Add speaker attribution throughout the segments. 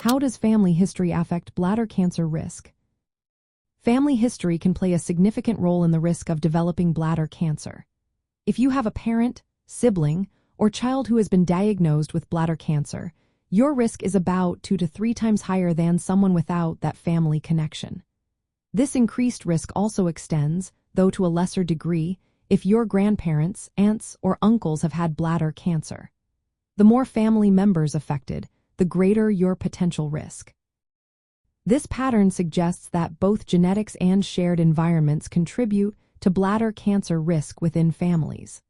Speaker 1: How does family history affect bladder cancer risk? Family history can play a significant role in the risk of developing bladder cancer. If you have a parent, sibling, or child who has been diagnosed with bladder cancer, your risk is about 2 to 3 times higher than someone without that family connection. This increased risk also extends, though to a lesser degree, if your grandparents, aunts, or uncles have had bladder cancer. The more family members affected, the greater your potential risk. This pattern suggests that both genetics and shared environments contribute to bladder cancer risk within families.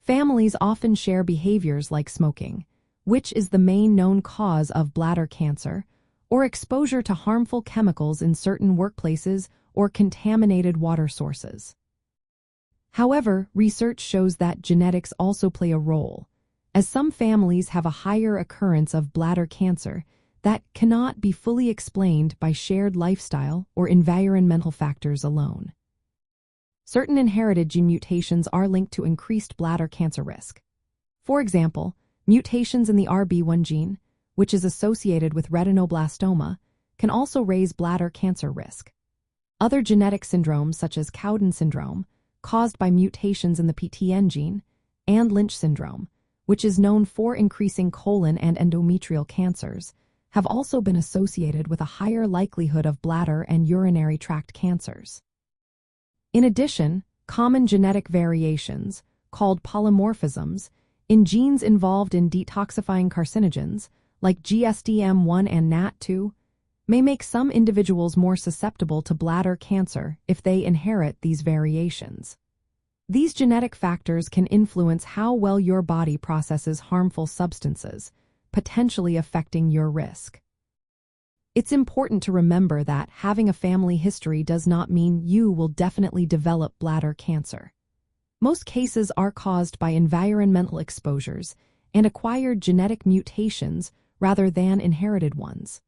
Speaker 1: Families often share behaviors like smoking, which is the main known cause of bladder cancer, or exposure to harmful chemicals in certain workplaces or contaminated water sources. However, research shows that genetics also play a role, as some families have a higher occurrence of bladder cancer that cannot be fully explained by shared lifestyle or environmental factors alone. Certain inherited gene mutations are linked to increased bladder cancer risk. For example, mutations in the RB1 gene, which is associated with retinoblastoma, can also raise bladder cancer risk. Other genetic syndromes such as Cowden syndrome, caused by mutations in the PTN gene, and Lynch syndrome, which is known for increasing colon and endometrial cancers, have also been associated with a higher likelihood of bladder and urinary tract cancers. In addition, common genetic variations, called polymorphisms, in genes involved in detoxifying carcinogens, like GSDM1 and NAT2, may make some individuals more susceptible to bladder cancer if they inherit these variations. These genetic factors can influence how well your body processes harmful substances, potentially affecting your risk. It's important to remember that having a family history does not mean you will definitely develop bladder cancer. Most cases are caused by environmental exposures and acquired genetic mutations rather than inherited ones.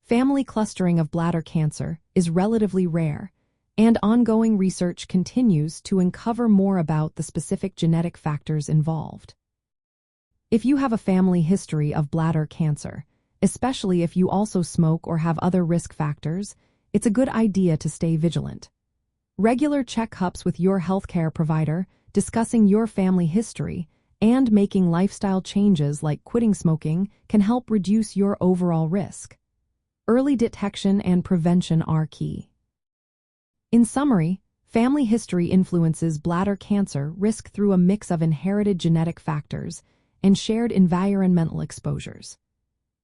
Speaker 1: Family clustering of bladder cancer is relatively rare, and ongoing research continues to uncover more about the specific genetic factors involved. If you have a family history of bladder cancer, especially if you also smoke or have other risk factors, it's a good idea to stay vigilant. Regular checkups with your healthcare provider, discussing your family history, and making lifestyle changes like quitting smoking can help reduce your overall risk. Early detection and prevention are key. In summary, family history influences bladder cancer risk through a mix of inherited genetic factors and shared environmental exposures.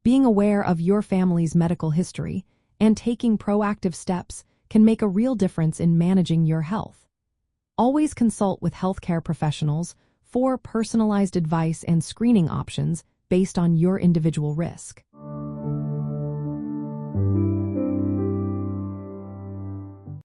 Speaker 1: Being aware of your family's medical history and taking proactive steps can make a real difference in managing your health. Always consult with healthcare professionals for personalized advice and screening options based on your individual risk.